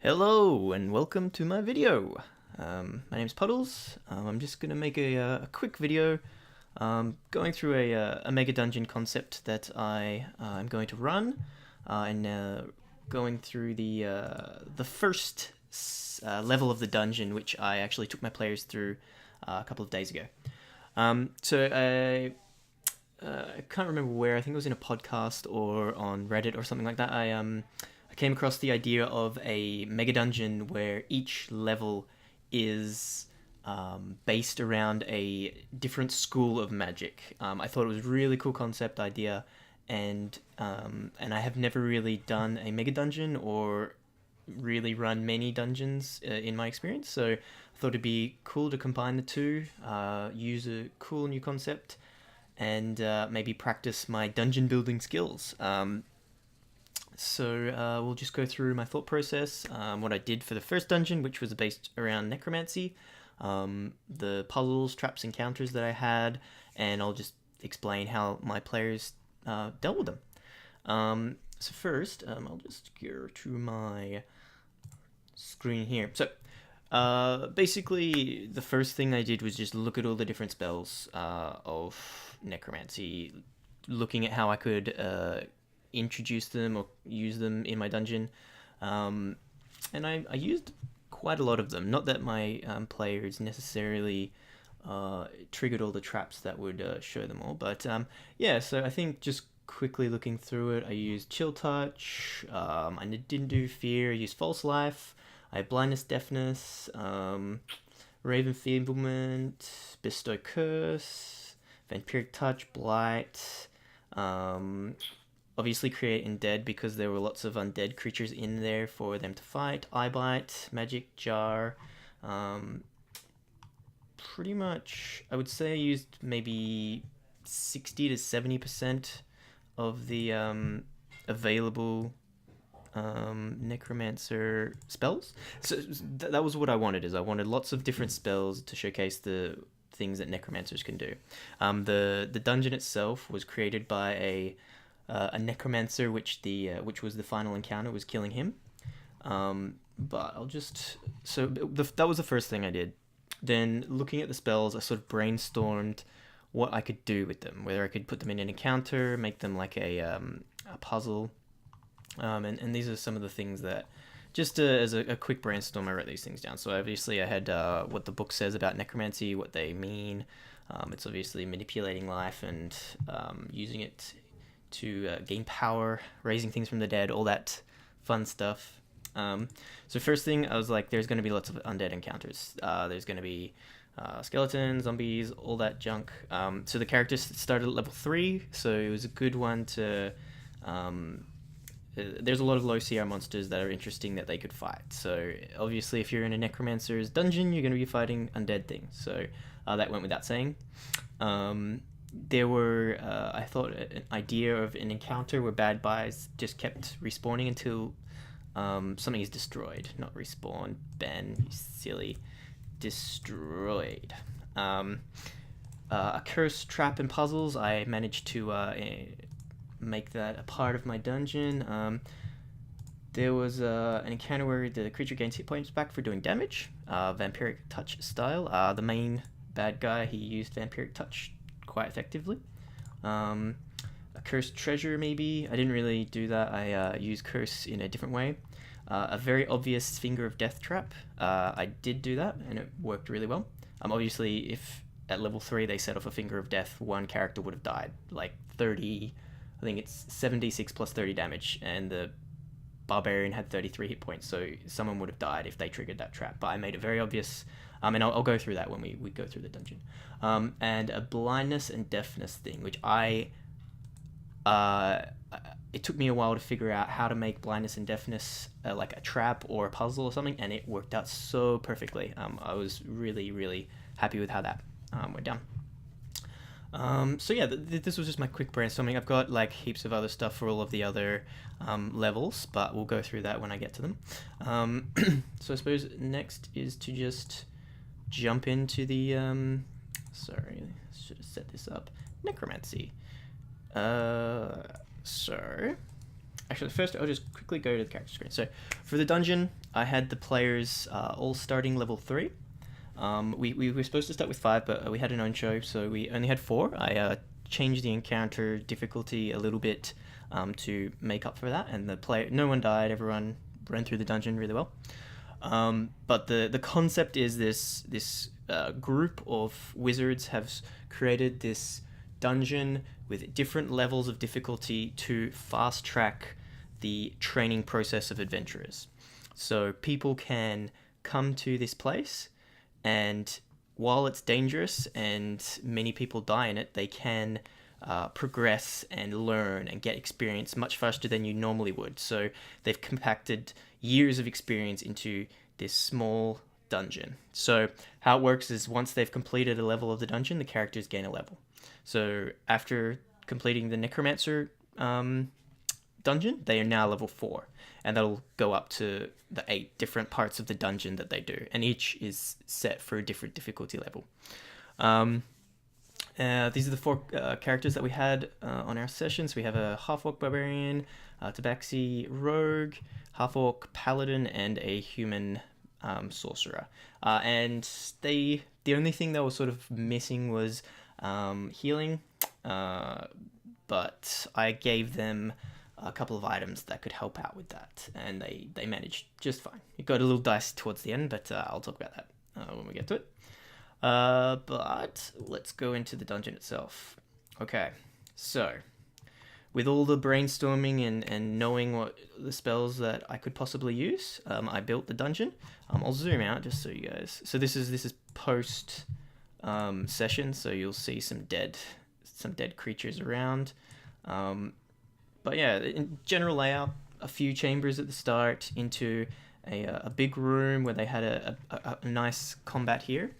Hello and welcome to my video. My name's Puddles. I'm just gonna make a quick video going through a mega dungeon concept that I'm going to run and going through the first level of the dungeon, which I actually took my players through a couple of days ago. I can't remember where. I think it was in a podcast or on Reddit or something like that. I came across the idea of a mega dungeon where each level is based around a different school of magic. I thought it was a really cool concept idea, and I have never really done a mega dungeon or really run many dungeons in my experience. So I thought it'd be cool to combine the two, use a cool new concept, and maybe practice my dungeon building skills. So we'll just go through my thought process, what I did for the first dungeon, which was based around necromancy, the puzzles, traps, and counters that I had, and I'll just explain how my players dealt with them. So first, I'll just go to my screen here. So basically, the first thing I did was just look at all the different spells of necromancy, looking at how I could introduce them or use them in my dungeon, and I used quite a lot of them. Not that my players necessarily triggered all the traps that would show them all, but yeah. So I think just quickly looking through it, I used Chill Touch. I didn't do Fear. I used False Life. I had Blindness, Deafness, Raven Feeblement, Bestow Curse, Vampiric Touch, Blight. Obviously create Undead because there were lots of undead creatures in there for them to fight. Eye Bite, Magic Jar. Pretty much, I would say I used maybe 60 to 70% of the available necromancer spells. So that was what I wanted. Is I wanted lots of different spells to showcase the things that necromancers can do. The dungeon itself was created by a necromancer, which was the final encounter was killing him. But I'll just that was the first thing I did. Then looking at the spells, I sort of brainstormed what I could do with them, whether I could put them in an encounter, make them like a puzzle. And these are some of the things that, just as a quick brainstorm, I wrote these things down. So obviously I had what the book says about necromancy, what they mean. It's obviously manipulating life and using it to gain power, raising things from the dead, all that fun stuff. So first thing, I was like, there's going to be lots of undead encounters. There's going to be skeletons, zombies, all that junk. So the characters started at level 3, so it was a good one to... there's a lot of low CR monsters that are interesting that they could fight. So obviously if you're in a necromancer's dungeon, you're going to be fighting undead things. So that went without saying. There were, I thought, an idea of an encounter where bad guys just kept respawning until something is destroyed. Not respawn, Ben, you silly. Destroyed. A curse, trap, and puzzles, I managed to make that a part of my dungeon. There was an encounter where the creature gains hit points back for doing damage. Vampiric Touch style. The main bad guy, he used Vampiric Touch quite effectively. A cursed treasure, maybe. I didn't really do that. I used curse in a different way. A very obvious finger of death trap. I did do that, and it worked really well. Obviously, if at level 3 they set off a finger of death, one character would have died. Like 30, I think it's 76 plus 30 damage, and the barbarian had 33 hit points, so someone would have died if they triggered that trap. But I made it very obvious. And I'll go through that when we go through the dungeon. And a blindness and deafness thing, which it took me a while to figure out how to make blindness and deafness like a trap or a puzzle or something, and it worked out so perfectly. I was really, really happy with how that went down. So yeah, this was just my quick brainstorming. I've got like heaps of other stuff for all of the other levels, but we'll go through that when I get to them. So I suppose next is to just jump into the sorry, should have set this up. Necromancy. So actually, first I'll just quickly go to the character screen. So for the dungeon, I had the players all starting level 3. We were supposed to start with 5, but we had an own show, so we only had 4. I changed the encounter difficulty a little bit to make up for that, and no one died. Everyone ran through the dungeon really well. But the concept is this group of wizards have created this dungeon with different levels of difficulty to fast track the training process of adventurers. So people can come to this place, and while it's dangerous and many people die in it, they can progress and learn and get experience much faster than you normally would. So they've compacted years of experience into this small dungeon. So how it works is once they've completed a level of the dungeon, the characters gain a level. So after completing the Necromancer dungeon, they are now level 4, and that'll go up to the 8 different parts of the dungeon that they do, and each is set for a different difficulty level. These are the 4 characters that we had on our sessions. We have a half-orc barbarian, tabaxi rogue, half-orc paladin, and a human sorcerer. And the only thing that was sort of missing was healing, but I gave them a couple of items that could help out with that, and they managed just fine. It got a little dicey towards the end, but I'll talk about that when we get to it. But let's go into the dungeon itself. Okay, so with all the brainstorming and knowing what the spells that I could possibly use, I built the dungeon. I'll zoom out just so you guys. So this is post session, so you'll see some dead creatures around. But yeah, in general layout, a few chambers at the start into a big room where they had a nice combat here.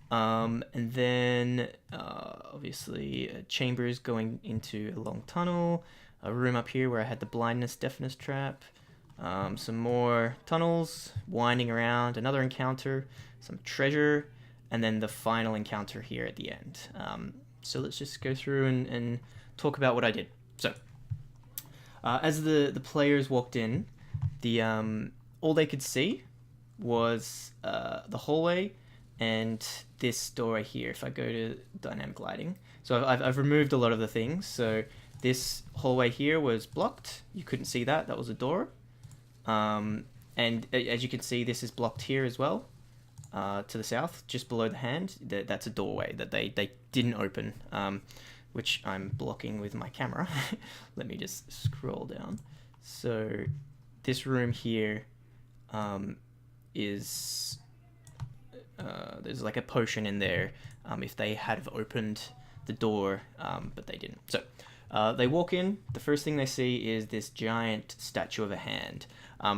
And then obviously chambers going into a long tunnel, a room up here where I had the blindness, deafness trap, some more tunnels, winding around, another encounter, some treasure, and then the final encounter here at the end. So let's just go through and talk about what I did. So as the players walked in, all they could see was the hallway and this door right here. If I go to dynamic lighting, so I've removed a lot of the things. So this hallway here was blocked. You couldn't see that. That was a door. And as you can see, this is blocked here as well. To the south, just below the hand, that's a doorway that they didn't open, which I'm blocking with my camera. Let me just scroll down. So this room here is... there's like a potion in there if they had have opened the door, but they didn't. So they walk in, the first thing they see is this giant statue of a hand.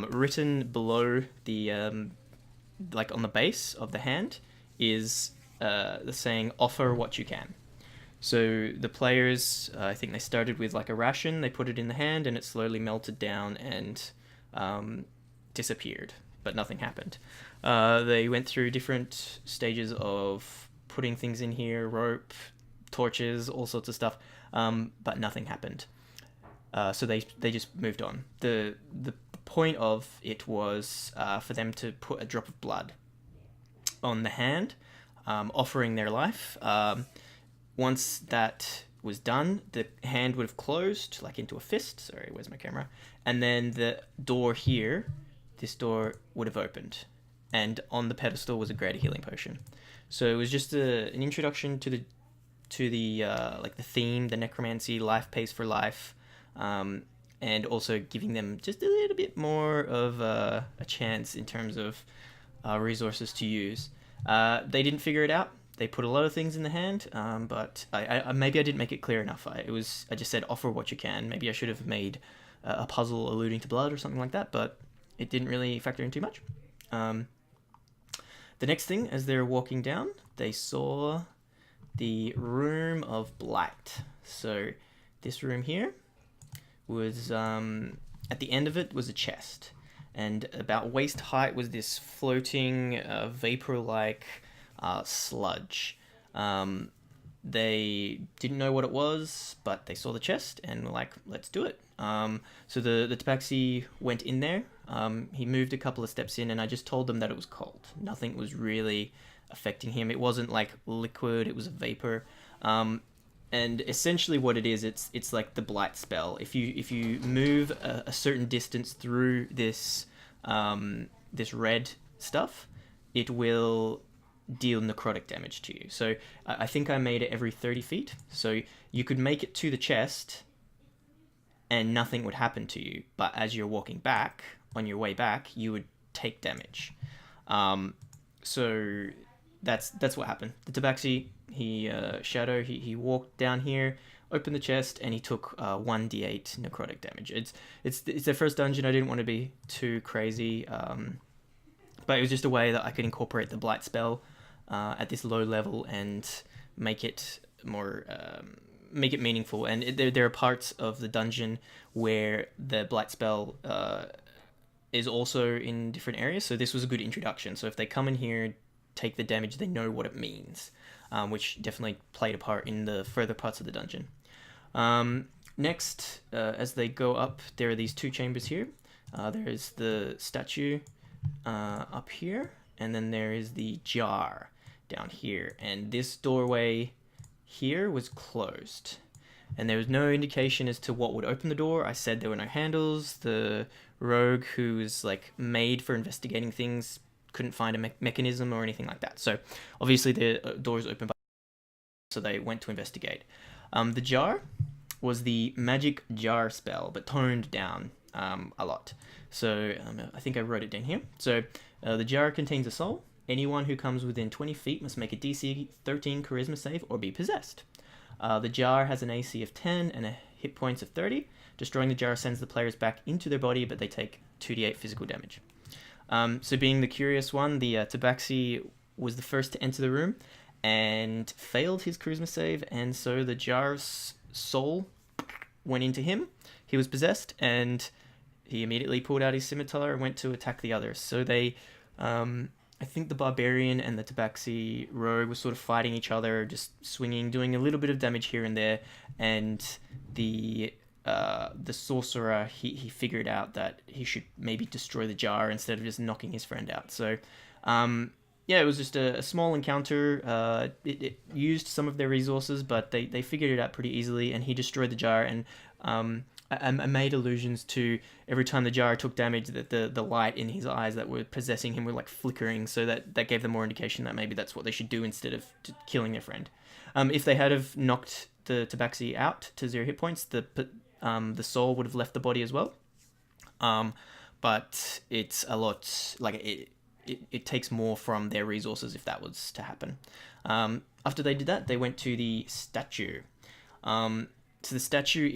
Written below the, like on the base of the hand, is the saying, "Offer what you can." So the players, I think they started with like a ration, they put it in the hand, and it slowly melted down and disappeared, but nothing happened. They went through different stages of putting things in here, rope, torches, all sorts of stuff, but nothing happened. So they just moved on. The point of it was for them to put a drop of blood on the hand, offering their life. Once that was done, the hand would have closed like into a fist. Sorry, where's my camera? And then the door here, this door would have opened, and on the pedestal was a greater healing potion. So it was just an introduction to the like the theme, the necromancy, life pays for life, and also giving them just a little bit more of a chance in terms of resources to use. They didn't figure it out. They put a lot of things in the hand, but I maybe I didn't make it clear enough. I just said offer what you can. Maybe I should have made a puzzle alluding to blood or something like that, but it didn't really factor in too much. The next thing, as they were walking down, they saw the room of Blight. So this room here was, at the end of it was a chest, and about waist height was this floating vapor-like sludge. They didn't know what it was, but they saw the chest and were like, let's do it. So the tabaxi went in there. He moved a couple of steps in, and I just told them that it was cold. Nothing was really affecting him. It wasn't like liquid; it was a vapor. And essentially, what it is, it's like the Blight spell. If you move a certain distance through this this red stuff, it will deal necrotic damage to you. So I think I made it every 30 feet. So you could make it to the chest and nothing would happen to you. But as you're walking back, on your way back, you would take damage. So that's what happened. The tabaxi, Shadow, he walked down here, opened the chest, and he took 1d8 necrotic damage. It's their first dungeon. I didn't want to be too crazy. But it was just a way that I could incorporate the Blight spell at this low level and make it more make it meaningful. And there are parts of the dungeon where the Blight spell is also in different areas. So this was a good introduction. So if they come in here, take the damage, they know what it means, which definitely played a part in the further parts of the dungeon. Next, as they go up, there are these two chambers here. There is the statue up here, and then there is the jar down here, and this doorway here was closed, and there was no indication as to what would open the door. I said there were no handles. The rogue, who is like made for investigating things, couldn't find a mechanism or anything like that. So obviously the door is open, so they went to investigate. The jar was the magic jar spell, but toned down a lot. So I think I wrote it down here. So the jar contains a soul. Anyone who comes within 20 feet must make a DC 13 charisma save or be possessed. The jar has an AC of 10 and a hit points of 30. Destroying the jar sends the players back into their body, but they take 2d8 physical damage. So being the curious one, the tabaxi was the first to enter the room and failed his charisma save, and so the jar's soul went into him. He was possessed, and he immediately pulled out his scimitar and went to attack the others. So they, I think the barbarian and the tabaxi rogue were sort of fighting each other, just swinging, doing a little bit of damage here and there, and the sorcerer, he figured out that he should maybe destroy the jar instead of just knocking his friend out. So yeah, it was just a small encounter. It used some of their resources, but they figured it out pretty easily, and he destroyed the jar. And I made allusions to every time the jar took damage that the light in his eyes that were possessing him were like flickering, so that gave them more indication that maybe that's what they should do instead of killing their friend. If they had have knocked the tabaxi out to 0 hit points, the soul would have left the body as well. But it's a lot, like it takes more from their resources if that was to happen. After they did that, they went to the statue. So the statue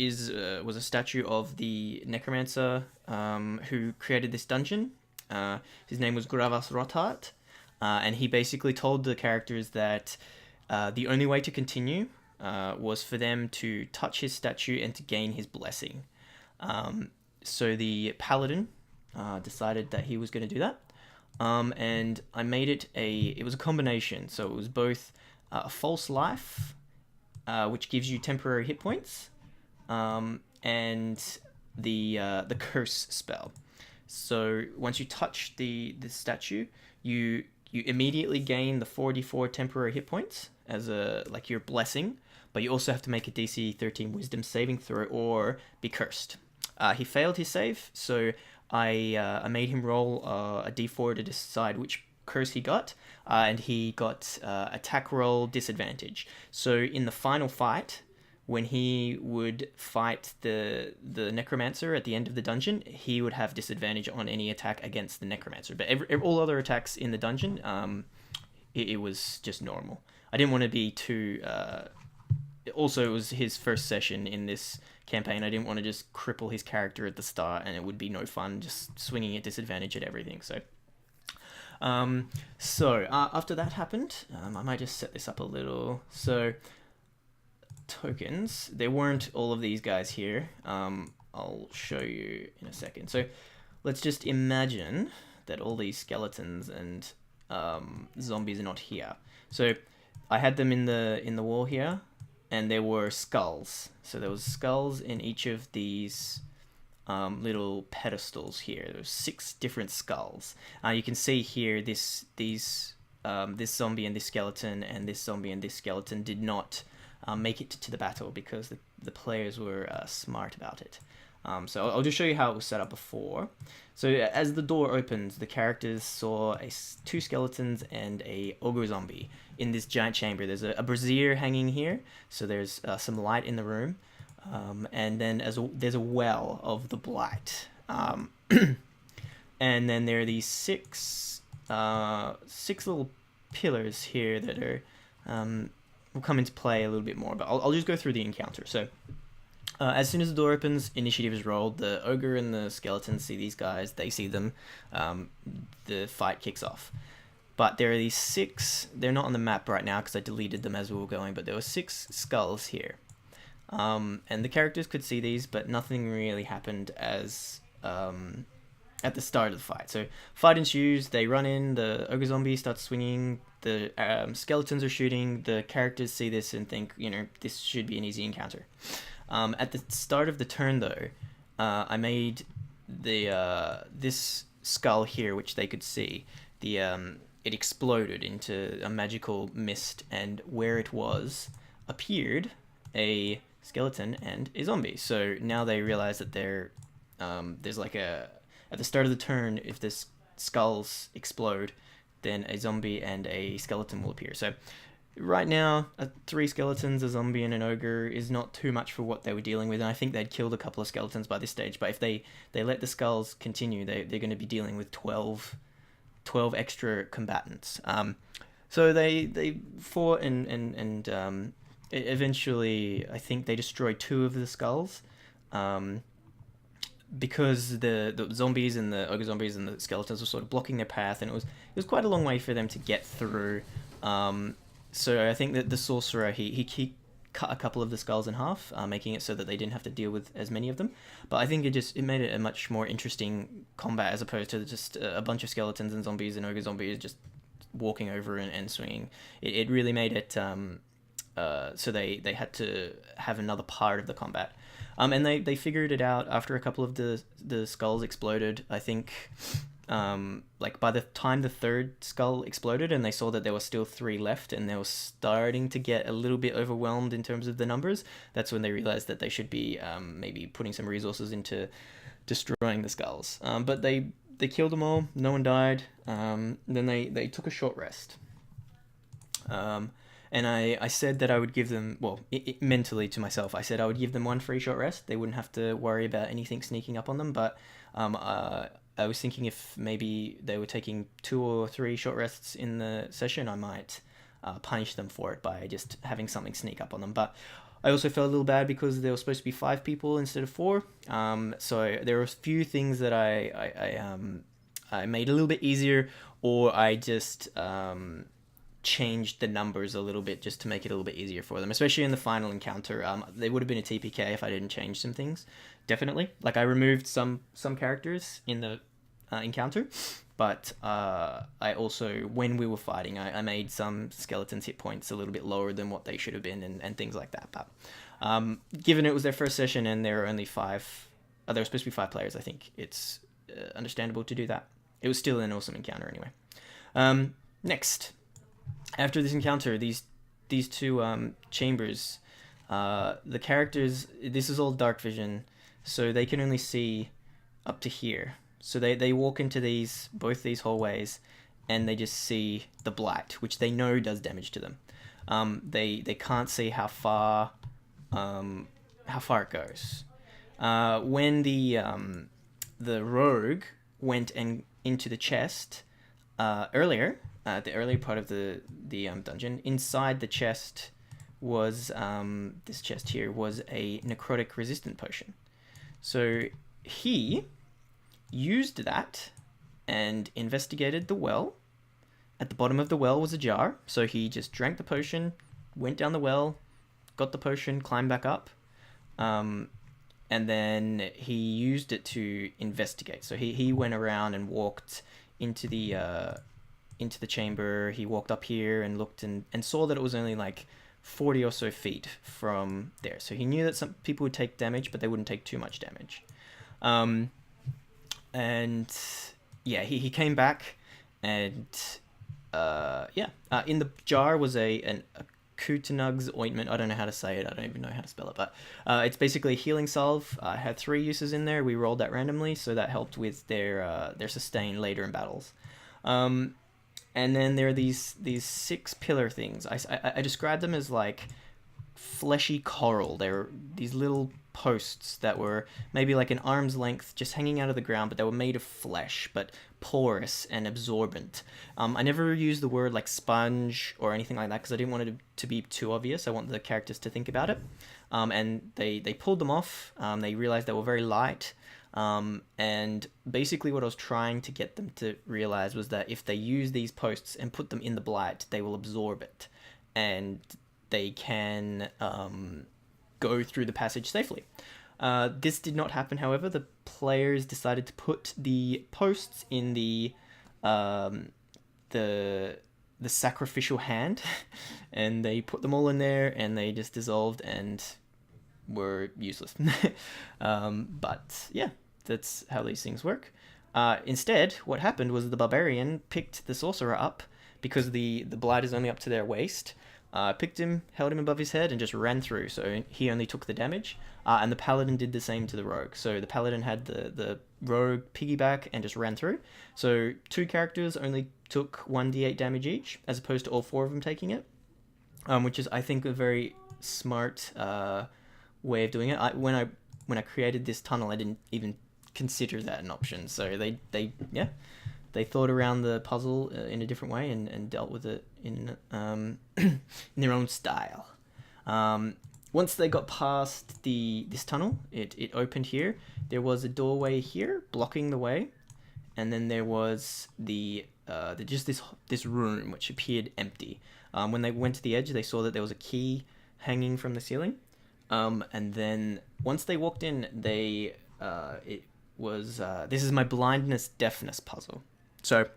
was a statue of the necromancer who created this dungeon. His name was Gravas Rothart, and he basically told the characters that the only way to continue was for them to touch his statue and to gain his blessing. So the paladin decided that he was going to do that. And I made it was a combination. So it was both a false life, which gives you temporary hit points, and the curse spell. So once you touch the statue, you immediately gain the 4d4 temporary hit points as your blessing, but you also have to make a DC 13 wisdom saving throw or be cursed. He failed his save, so I made him roll a d4 to decide which curse he got, and he got attack roll disadvantage. So in the final fight, when he would fight the necromancer at the end of the dungeon, he would have disadvantage on any attack against the necromancer. But all other attacks in the dungeon, it was just normal. I didn't want to be too... Also, it was his first session in this campaign. I didn't want to just cripple his character at the start, and it would be no fun just swinging at disadvantage at everything. So after that happened, I might just set this up a little. So tokens, there weren't all of these guys here. I'll show you in a second. So let's just imagine that all these skeletons and zombies are not here. So I had them in the wall here, and there were skulls. So there was skulls in each of these little pedestals here. There's 6 different skulls. You can see here this zombie and this skeleton and this zombie and this skeleton did not make it to the battle because the players were smart about it. So I'll just show you how it was set up before. So as the door opens, the characters saw 2 skeletons and a ogre zombie in this giant chamber. There's a brazier hanging here, so there's some light in the room. And then there's a well of the Blight. And then there are these 6 little pillars here that are will come into play a little bit more, but I'll just go through the encounter. So as soon as the door opens, initiative is rolled. The ogre and the skeletons see these guys. They see them. The fight kicks off. But there are these 6... They're not on the map right now because I deleted them as we were going, but there were 6 skulls here. And the characters could see these, but nothing really happened as at the start of the fight. So fight ensues. They run in. The ogre zombie starts swinging. The skeletons are shooting. The characters see this and think, this should be an easy encounter. At the start of the turn, though, I made this skull here, which they could see. It exploded into a magical mist, and where it was appeared a skeleton and a zombie. So now they realize that there's like at the start of the turn, if the skulls explode, then a zombie and a skeleton will appear. So right now, 3 skeletons, a zombie, and an ogre is not too much for what they were dealing with, and I think they'd killed a couple of skeletons by this stage, but if they let the skulls continue, they're going to be dealing with 12 extra combatants. So they fought and eventually I think they destroyed 2 of the skulls, because the zombies and the ogre zombies and the skeletons were sort of blocking their path, and it was quite a long way for them to get through. So I think that the sorcerer, he cut a couple of the skulls in half, making it so that they didn't have to deal with as many of them. But I think it made it a much more interesting combat as opposed to just a bunch of skeletons and zombies and ogre zombies just walking over and swinging. It really made it so they had to have another part of the combat. And they figured it out after a couple of the skulls exploded. I think by the time the 3rd skull exploded and they saw that there were still 3 left and they were starting to get a little bit overwhelmed in terms of the numbers, that's when they realized that they should be maybe putting some resources into destroying the skulls. But they killed them all. No one died. Then they took a short rest. And I said that I would give them, mentally to myself, I said I would give them 1 free short rest. They wouldn't have to worry about anything sneaking up on them, but I was thinking if maybe they were taking 2 or 3 short rests in the session, I might punish them for it by just having something sneak up on them. But I also felt a little bad because there were supposed to be 5 people instead of 4. So there were a few things that I made a little bit easier, or I just changed the numbers a little bit just to make it a little bit easier for them, especially in the final encounter. There would have been a TPK if I didn't change some things, definitely. Like I removed some characters in the encounter, but I also, when we were fighting, I made some skeletons' hit points a little bit lower than what they should have been and things like that. But given it was their first session and there were only 5, there were supposed to be 5 players, I think it's understandable to do that. It was still an awesome encounter anyway. Next, after this encounter, these 2 chambers, the characters, this is all dark vision, so they can only see up to here. So they walk into both these hallways, and they just see the Blight, which they know does damage to them. They can't see how far it goes. When the rogue went into the chest earlier, the earlier part of the dungeon, inside the chest was this chest here was a necrotic resistant potion. So he used that and investigated the well. At the bottom of the well was a jar, so he just drank the potion, went down the well, got the potion, climbed back up, and then he used it to investigate. So he went around and walked into the chamber. He walked up here and looked and saw that it was only like 40 or so feet from there. So he knew that some people would take damage, but they wouldn't take too much damage. Um, and yeah, he came back, and in the jar was a Kutanug's ointment. I don't know how to say it. I don't even know how to spell it, but it's basically a healing salve. I had 3 uses in there. We rolled that randomly, so that helped with their sustain later in battles. And then there are these 6 pillar things. I described them as like fleshy coral. They're these little posts that were maybe like an arm's length just hanging out of the ground, but they were made of flesh, but porous and absorbent. I never used the word like sponge or anything like that because I didn't want it to be too obvious. I want the characters to think about it. And they pulled them off. They realized they were very light. And basically what I was trying to get them to realize was that if they use these posts and put them in the blight, they will absorb it. And they can go through the passage safely. This did not happen, however. The players decided to put the posts in the sacrificial hand, and they put them all in there, and they just dissolved and were useless. But yeah, that's how these things work. Instead, what happened was the barbarian picked the sorcerer up because the blight is only up to their waist. Picked him, held him above his head, and just ran through, so he only took the damage. And the paladin did the same to the rogue. So the paladin had the rogue piggyback and just ran through. So 2 characters only took 1d8 damage each, as opposed to all 4 of them taking it, which is, I think, a very smart way of doing it. When I created this tunnel, I didn't even consider that an option. So they thought around the puzzle in a different way and dealt with it in in their own style. Once they got past this tunnel, it opened here. There was a doorway here blocking the way, and then there was just this room which appeared empty. When they went to the edge, they saw that there was a key hanging from the ceiling. And then once they walked in, this is my blindness deafness puzzle. So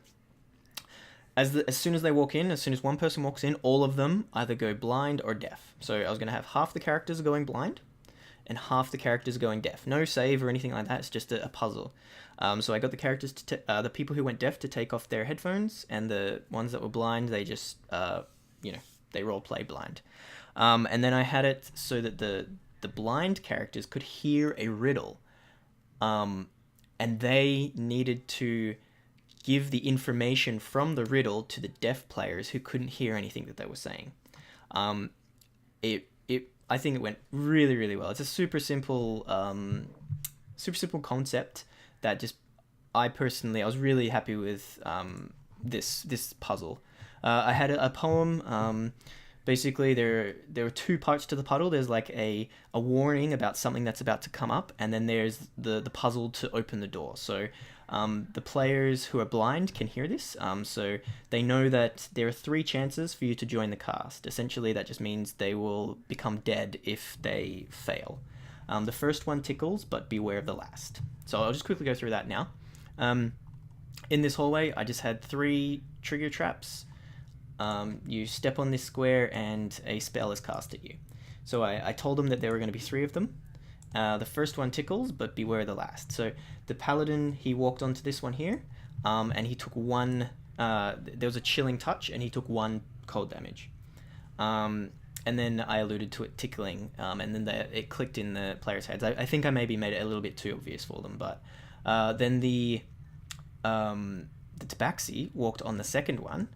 as soon as they walk in, as soon as one person walks in, all of them either go blind or deaf. So I was going to have half the characters going blind and half the characters going deaf. No save or anything like that. It's just a puzzle. So I got the characters the people who went deaf to take off their headphones, and the ones that were blind, they just they role play blind. And then I had it so that the blind characters could hear a riddle, and they needed to give the information from the riddle to the deaf players who couldn't hear anything that they were saying. I think it went really, really well. It's a super simple concept that just I was really happy with this puzzle. I had a poem. Basically, there are 2 parts to the puzzle. There's like a warning about something that's about to come up, and then there's the puzzle to open the door. So the players who are blind can hear this, so they know that there are 3 chances for you to join the cast. Essentially, that just means they will become dead if they fail. The first one tickles, but beware of the last. So I'll just quickly go through that now. In this hallway, I just had 3 trigger traps. You step on this square and a spell is cast at you. So I told them that there were going to be 3 of them. The first one tickles, but beware the last. So the paladin, he walked onto this one here, and he took 1... there was a chilling touch, and he took 1 cold damage. And then I alluded to it tickling, and then it clicked in the players' heads. I think I maybe made it a little bit too obvious for them, but then the tabaxi walked on the second one,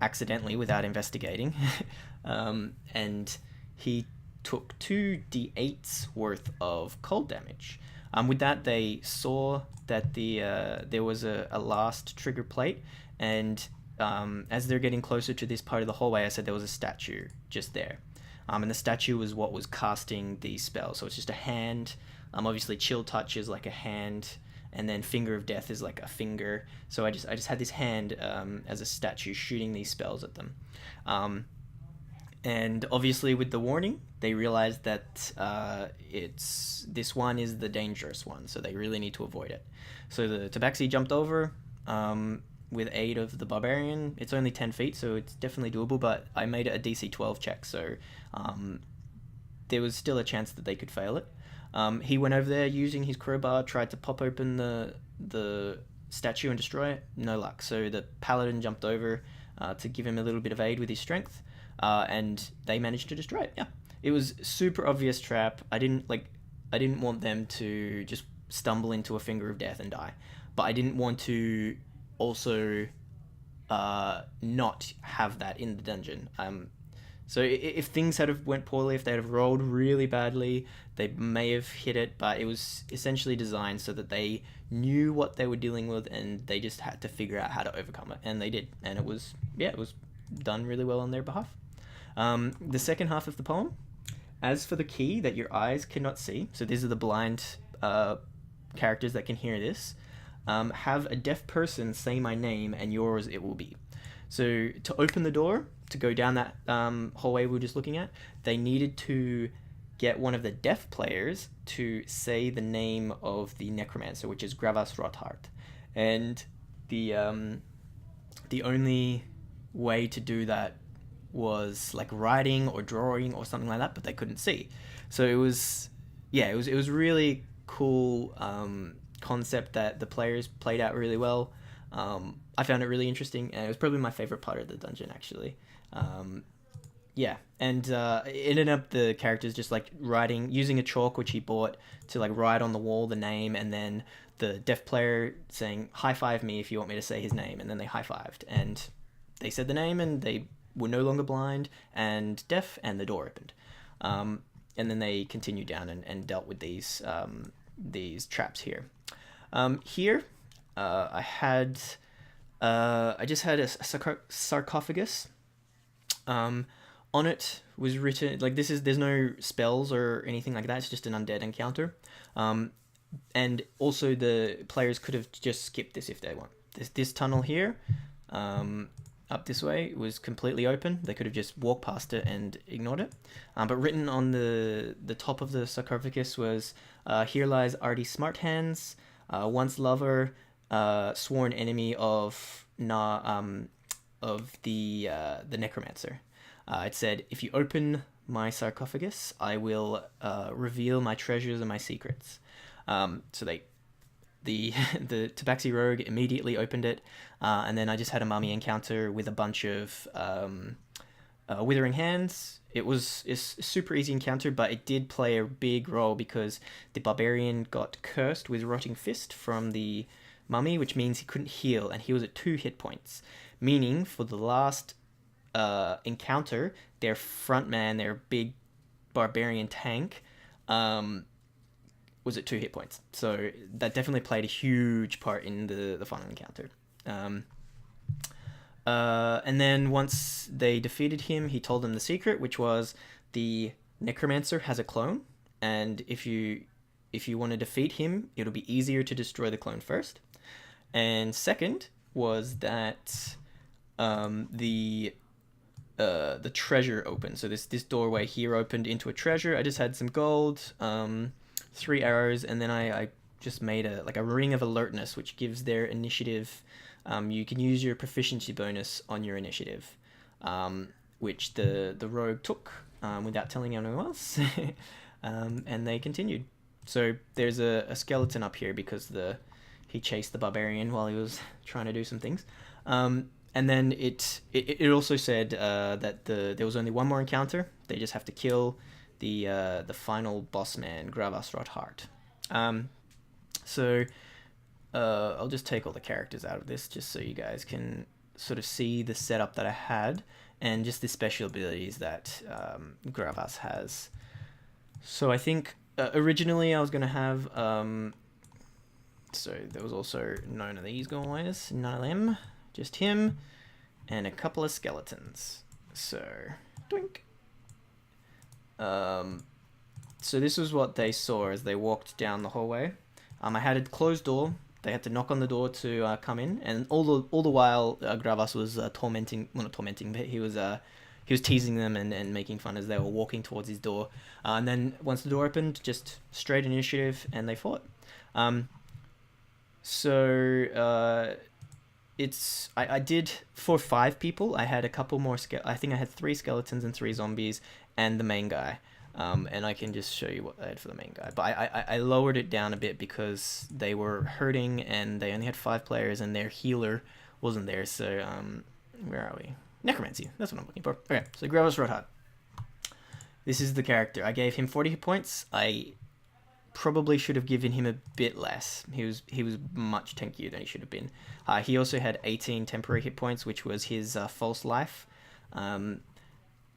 accidentally without investigating, and he took 2d8s worth of cold damage. With that, they saw that there was a last trigger plate, and as they're getting closer to this part of the hallway, I said there was a statue just there. And the statue was what was casting the spell. So it's just a hand. Obviously, chill touch is like a hand, and then finger of death is like a finger. So I just had this hand as a statue shooting these spells at them. And obviously, with the warning, they realized that this one is the dangerous one, so they really need to avoid it. So the tabaxi jumped over with aid of the barbarian. It's only 10 feet, so it's definitely doable, but I made it a DC 12 check, so there was still a chance that they could fail it. He went over there using his crowbar, tried to pop open the statue and destroy it. No luck. So the paladin jumped over to give him a little bit of aid with his strength, and they managed to destroy it. Yeah, it was super obvious trap. I didn't want them to just stumble into a finger of death and die, but I didn't want to also not have that in the dungeon. So if things had have went poorly, if they'd have rolled really badly, they may have hit it, but it was essentially designed so that they knew what they were dealing with and they just had to figure out how to overcome it, and they did, and it was done really well on their behalf. The second half of the poem, as for the key that your eyes cannot see, so these are the blind characters that can hear this, have a deaf person say my name and yours it will be. So to open the door, to go down that hallway we were just looking at, they needed to get one of the deaf players to say the name of the necromancer, which is Gravas Rothart. And the only way to do that was like writing or drawing or something like that, but they couldn't see. So it was really cool concept that the players played out really well. I found it really interesting, and it was probably my favorite part of the dungeon, actually. And it ended up the characters just like writing, using a chalk which he bought to like write on the wall the name, and then the deaf player saying, "High five me if you want me to say his name," and then they high fived, and they said the name, and they were no longer blind and deaf, and the door opened. And then they continued down and dealt with these traps here. Here, I just had a sarcophagus. On it was written, like, there's no spells or anything like that. It's just an undead encounter. And also the players could have just skipped this if they want. This tunnel here, up this way, was completely open. They could have just walked past it and ignored it. But written on the top of the sarcophagus was, "Here lies Artie Smarthands, once lover, sworn enemy of the necromancer." It said, "If you open my sarcophagus, I will reveal my treasures and my secrets." So the Tabaxi rogue immediately opened it, and then I just had a mummy encounter with a bunch of withering hands. It's a super easy encounter, but it did play a big role because the barbarian got cursed with rotting fist from the mummy, which means he couldn't heal, and he was at 2 hit points, meaning for the last encounter, their front man, their big barbarian tank, was at 2 hit points. So that definitely played a huge part in the final encounter. And then once they defeated him, he told them the secret, which was the necromancer has a clone, and if you want to defeat him, it'll be easier to destroy the clone first. And second was that the treasure opened. So this doorway here opened into a treasure. I just had some gold, 3 arrows, and then I just made a ring of alertness, which gives their initiative. You can use your proficiency bonus on your initiative, which the rogue took without telling anyone else, and they continued. So there's a skeleton up here because he chased the barbarian while he was trying to do some things. And then it also said that there was only one more encounter. They just have to kill the final boss man, Gravas Rothart. So I'll just take all the characters out of this just so you guys can sort of see the setup that I had and just the special abilities that Gravas has. So I think originally I was going to have... so there was also none of these guys, none of them. Just him and a couple of skeletons. So, doink. So this was what they saw as they walked down the hallway. I had a closed door. They had to knock on the door to come in, and all the while Gravas was tormenting. Well, not tormenting, but he was teasing them and making fun as they were walking towards his door. And then once the door opened, just straight initiative, and they fought. I did for 5 people. I had a couple more I think I had 3 skeletons and 3 zombies and the main guy. And I can just show you what I had for the main guy. But I lowered it down a bit because they were hurting and they only had 5 players and their healer wasn't there. So, where are we? Necromancy. That's what I'm looking for. Okay, so Gravus Rothard. This is the character. I gave him 40 hit points. I probably should have given him a bit less. He was much tankier than he should have been. He also had 18 temporary hit points, which was his false life,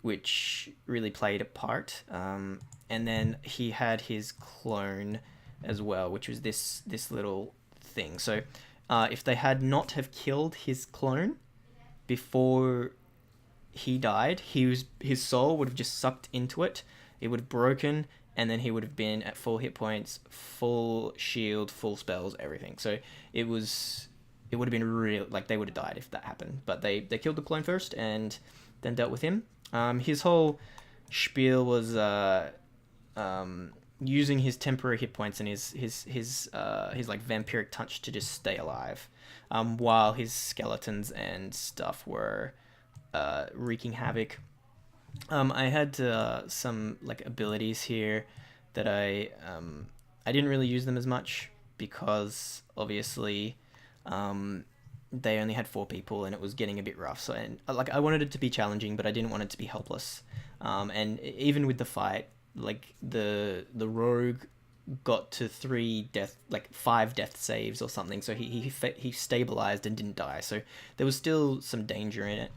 which really played a part. And then he had his clone as well, which was this little thing. So if they had not have killed his clone before he died, his soul would have just sucked into it. It would have broken, and then he would have been at full hit points, full shield, full spells, everything. So it would have been real, like they would have died if that happened. But they killed the clone first and then dealt with him. His whole spiel was using his temporary hit points and his like vampiric touch to just stay alive, while his skeletons and stuff were wreaking havoc. I had some like abilities here that I didn't really use them as much because obviously they only had 4 people and it was getting a bit rough. So like I wanted it to be challenging, but I didn't want it to be helpless. And even with the fight, like the rogue got to 5 death saves or something, so he stabilized and didn't die. So there was still some danger in it.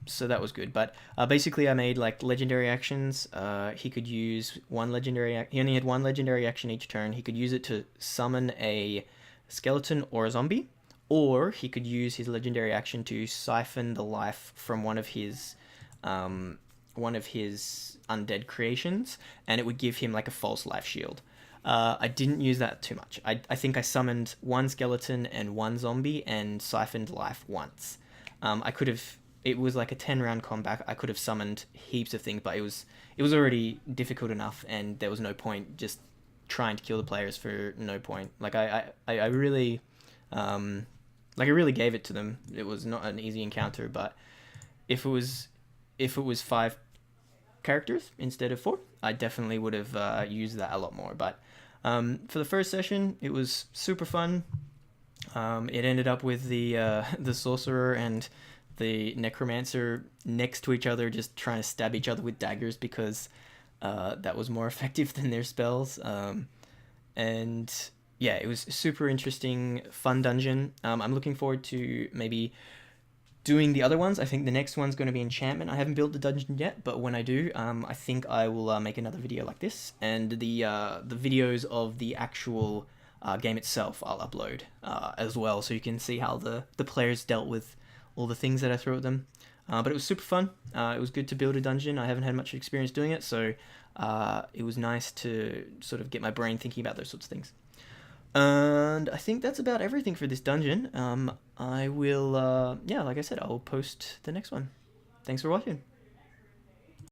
So that was good, but basically I made like legendary actions. He could use one legendary. He only had 1 legendary action each turn. He could use it to summon a skeleton or a zombie, or he could use his legendary action to siphon the life from one of his undead creations, and it would give him like a false life shield. I didn't use that too much. I think I summoned 1 skeleton and 1 zombie and siphoned life once. I could have. It was like a 10-round combat. I could have summoned heaps of things, but it was already difficult enough, and there was no point just trying to kill the players for no point. Like I really, I really gave it to them. It was not an easy encounter, but if it was 5 characters instead of 4, I definitely would have used that a lot more. But for the first session, it was super fun. It ended up with the sorcerer and the necromancer next to each other, just trying to stab each other with daggers because that was more effective than their spells. And yeah, it was a super interesting, fun dungeon. I'm looking forward to maybe doing the other ones. I think the next one's going to be enchantment. I haven't built the dungeon yet, but when I do, I think I will make another video like this, and the videos of the actual game itself I'll upload as well, so you can see how the players dealt with all the things that I threw at them. But it was super fun. It was good to build a dungeon. I haven't had much experience doing it, so it was nice to sort of get my brain thinking about those sorts of things. And I think that's about everything for this dungeon. I will, like I said, I'll post the next one. Thanks for watching.